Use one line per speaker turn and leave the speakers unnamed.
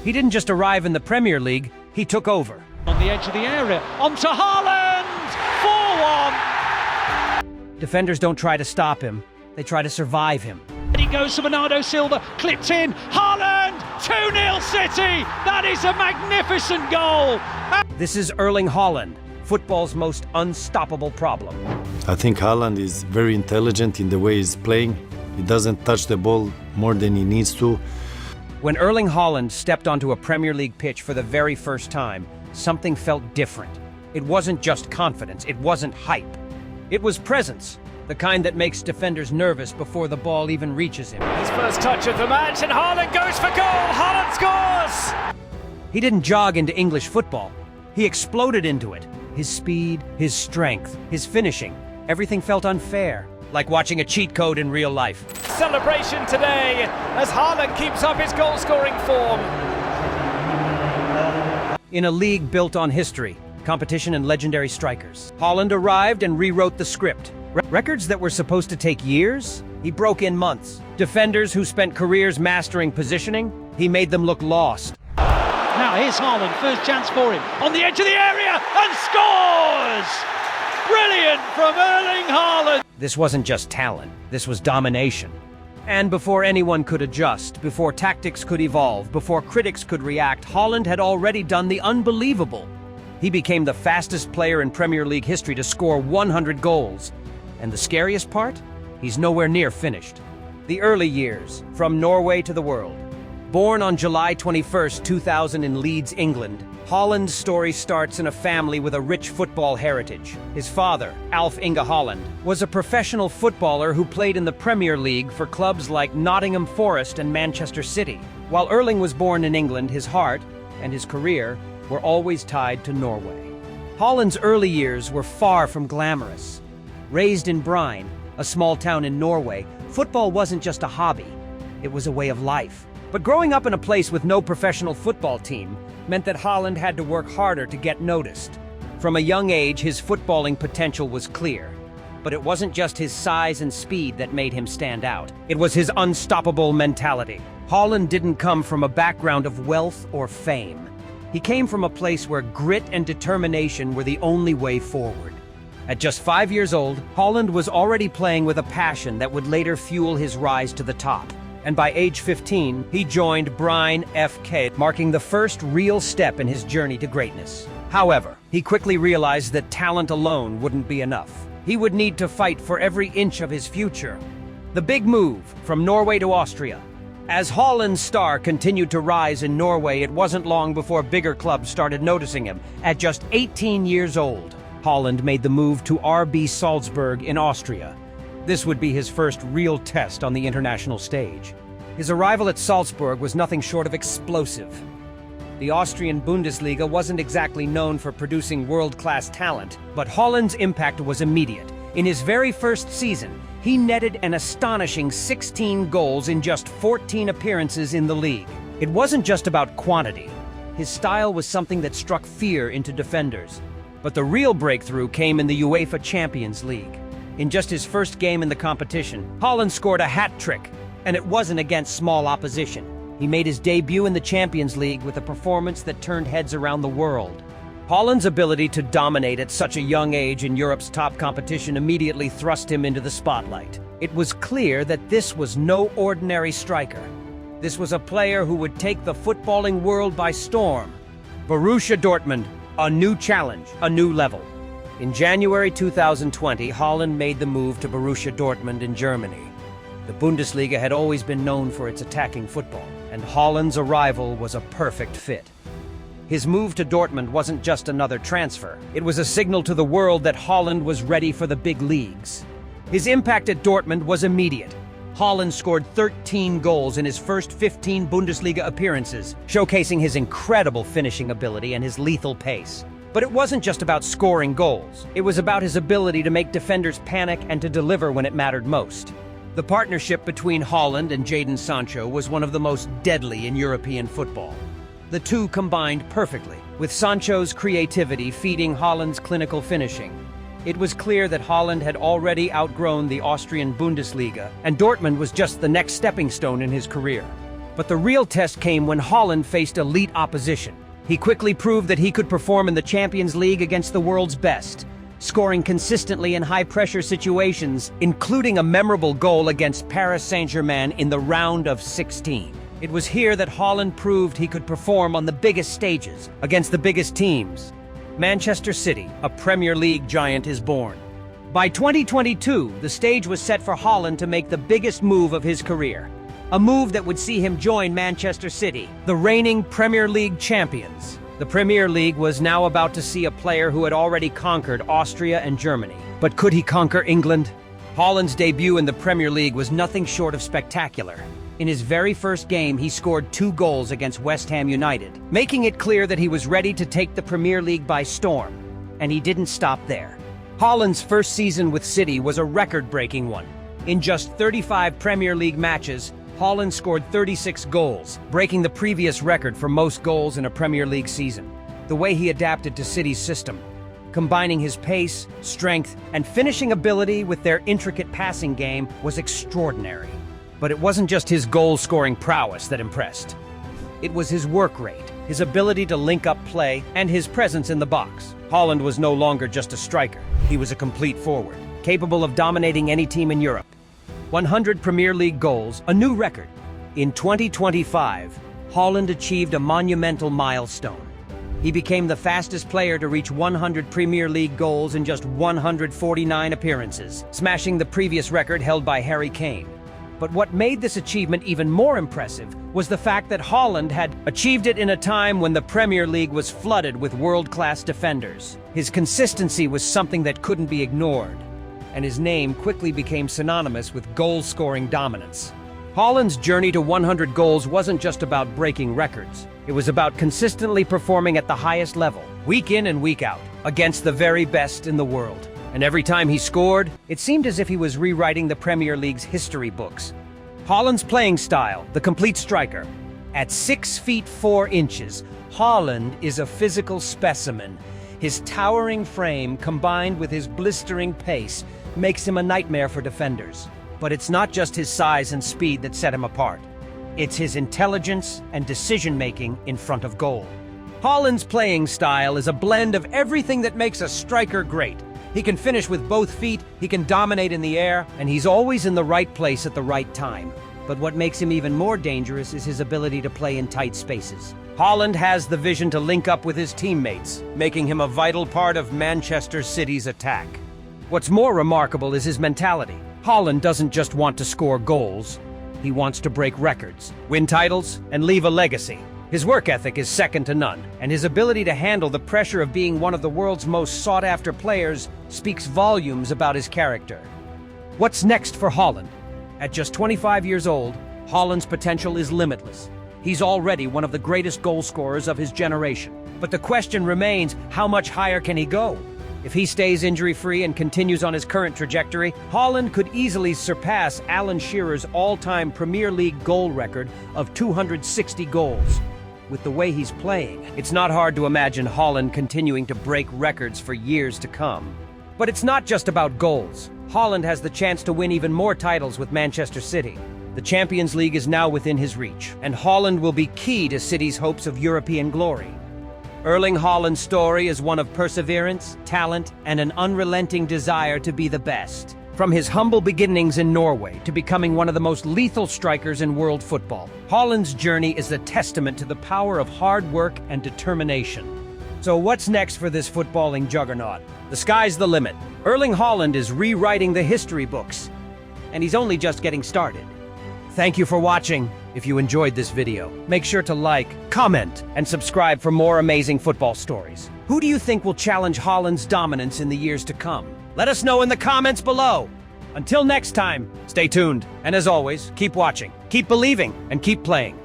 He didn't just arrive in the Premier League, he took over.
On the edge of the area, onto Haaland! 4-1!
Defenders don't try to stop him, they try to survive him.
And he goes to Bernardo Silva, clipped in, Haaland! 2-0 City! That is a magnificent goal!
This is Erling Haaland, football's most unstoppable problem.
I think Haaland is very intelligent in the way he's playing. He doesn't touch the ball more than he needs to.
When Erling Haaland stepped onto a Premier League pitch for the very first time, something felt different. It wasn't just confidence, it wasn't hype. It was presence, the kind that makes defenders nervous before the ball even reaches him.
His first touch of the match, and Haaland goes for goal! Haaland scores!
He didn't jog into English football. He exploded into it. His speed, his strength, his finishing, everything felt unfair, like watching a cheat code in real life.
Celebration today as Haaland keeps up his goal-scoring form.
In a league built on history, competition and legendary strikers, Haaland arrived and rewrote the script. Records that were supposed to take years, he broke in months. Defenders who spent careers mastering positioning, he made them look lost.
Now here's Haaland, first chance for him, on the edge of the area, and scores! Brilliant from Erling Haaland!
This wasn't just talent, this was domination. And before anyone could adjust, before tactics could evolve, before critics could react, Haaland had already done the unbelievable. He became the fastest player in Premier League history to score 100 goals. And the scariest part? He's nowhere near finished. The early years, from Norway to the world. Born on July 21, 2000 in Leeds, England, Haaland's story starts in a family with a rich football heritage. His father, Alf Inge Haaland, was a professional footballer who played in the Premier League for clubs like Nottingham Forest and Manchester City. While Erling was born in England, his heart and his career were always tied to Norway. Haaland's early years were far from glamorous. Raised in Brine, a small town in Norway, football wasn't just a hobby, it was a way of life. But growing up in a place with no professional football team meant that Haaland had to work harder to get noticed. From a young age, his footballing potential was clear. But it wasn't just his size and speed that made him stand out. It was his unstoppable mentality. Haaland didn't come from a background of wealth or fame. He came from a place where grit and determination were the only way forward. At just 5 years old, Haaland was already playing with a passion that would later fuel his rise to the top. And by age 15, he joined Brine FK, marking the first real step in his journey to greatness. However, he quickly realized that talent alone wouldn't be enough. He would need to fight for every inch of his future. The big move from Norway to Austria. As Haaland's star continued to rise in Norway, it wasn't long before bigger clubs started noticing him. At just 18 years old, Haaland made the move to RB Salzburg in Austria. This would be his first real test on the international stage. His arrival at Salzburg was nothing short of explosive. The Austrian Bundesliga wasn't exactly known for producing world-class talent, but Haaland's impact was immediate. In his very first season, he netted an astonishing 16 goals in just 14 appearances in the league. It wasn't just about quantity. His style was something that struck fear into defenders. But the real breakthrough came in the UEFA Champions League. In just his first game in the competition, Haaland scored a hat-trick, and it wasn't against small opposition. He made his debut in the Champions League with a performance that turned heads around the world. Haaland's ability to dominate at such a young age in Europe's top competition immediately thrust him into the spotlight. It was clear that this was no ordinary striker. This was a player who would take the footballing world by storm. Borussia Dortmund, a new challenge, a new level. In January 2020, Haaland made the move to Borussia Dortmund in Germany. The Bundesliga had always been known for its attacking football, and Haaland's arrival was a perfect fit. His move to Dortmund wasn't just another transfer. It was a signal to the world that Haaland was ready for the big leagues. His impact at Dortmund was immediate. Haaland scored 13 goals in his first 15 Bundesliga appearances, showcasing his incredible finishing ability and his lethal pace. But it wasn't just about scoring goals. It was about his ability to make defenders panic and to deliver when it mattered most. The partnership between Haaland and Jadon Sancho was one of the most deadly in European football. The two combined perfectly, with Sancho's creativity feeding Haaland's clinical finishing. It was clear that Haaland had already outgrown the Austrian Bundesliga, and Dortmund was just the next stepping stone in his career. But the real test came when Haaland faced elite opposition. He quickly proved that he could perform in the Champions League against the world's best, scoring consistently in high-pressure situations, including a memorable goal against Paris Saint-Germain in the round of 16. It was here that Haaland proved he could perform on the biggest stages, against the biggest teams. Manchester City, a Premier League giant, is born. By 2022, the stage was set for Haaland to make the biggest move of his career. A move that would see him join Manchester City, the reigning Premier League champions. The Premier League was now about to see a player who had already conquered Austria and Germany. But could he conquer England? Haaland's debut in the Premier League was nothing short of spectacular. In his very first game, he scored 2 goals against West Ham United, making it clear that he was ready to take the Premier League by storm. And he didn't stop there. Haaland's first season with City was a record-breaking one. In just 35 Premier League matches, Haaland scored 36 goals, breaking the previous record for most goals in a Premier League season. The way he adapted to City's system, combining his pace, strength, and finishing ability with their intricate passing game, was extraordinary. But it wasn't just his goal-scoring prowess that impressed. It was his work rate, his ability to link up play, and his presence in the box. Haaland was no longer just a striker. He was a complete forward, capable of dominating any team in Europe. 100 Premier League goals, a new record. In 2025, Haaland achieved a monumental milestone. He became the fastest player to reach 100 Premier League goals in just 149 appearances, smashing the previous record held by Harry Kane. But what made this achievement even more impressive was the fact that Haaland had achieved it in a time when the Premier League was flooded with world-class defenders. His consistency was something that couldn't be ignored, and his name quickly became synonymous with goal-scoring dominance. Haaland's journey to 100 goals wasn't just about breaking records. It was about consistently performing at the highest level, week in and week out, against the very best in the world. And every time he scored, it seemed as if he was rewriting the Premier League's history books. Haaland's playing style, the complete striker. At 6 feet 4 inches, Haaland is a physical specimen. His towering frame, combined with his blistering pace, makes him a nightmare for defenders. But it's not just his size and speed that set him apart. It's his intelligence and decision-making in front of goal. Haaland's playing style is a blend of everything that makes a striker great. He can finish with both feet, he can dominate in the air, and he's always in the right place at the right time. But what makes him even more dangerous is his ability to play in tight spaces. Haaland has the vision to link up with his teammates, making him a vital part of Manchester City's attack. What's more remarkable is his mentality. Haaland doesn't just want to score goals, he wants to break records, win titles, and leave a legacy. His work ethic is second to none, and his ability to handle the pressure of being one of the world's most sought-after players speaks volumes about his character. What's next for Haaland? At just 25 years old, Haaland's potential is limitless. He's already one of the greatest goal scorers of his generation. But the question remains, how much higher can he go? If he stays injury-free and continues on his current trajectory, Haaland could easily surpass Alan Shearer's all-time Premier League goal record of 260 goals. With the way he's playing, it's not hard to imagine Haaland continuing to break records for years to come. But it's not just about goals. Haaland has the chance to win even more titles with Manchester City. The Champions League is now within his reach, and Haaland will be key to City's hopes of European glory. Erling Haaland's story is one of perseverance, talent, and an unrelenting desire to be the best. From his humble beginnings in Norway to becoming one of the most lethal strikers in world football, Haaland's journey is a testament to the power of hard work and determination. So what's next for this footballing juggernaut? The sky's the limit. Erling Haaland is rewriting the history books, and he's only just getting started. Thank you for watching. If you enjoyed this video, make sure to like, comment, and subscribe for more amazing football stories. Who do you think will challenge Haaland's dominance in the years to come? Let us know in the comments below. Until next time, stay tuned. And as always, keep watching, keep believing, and keep playing.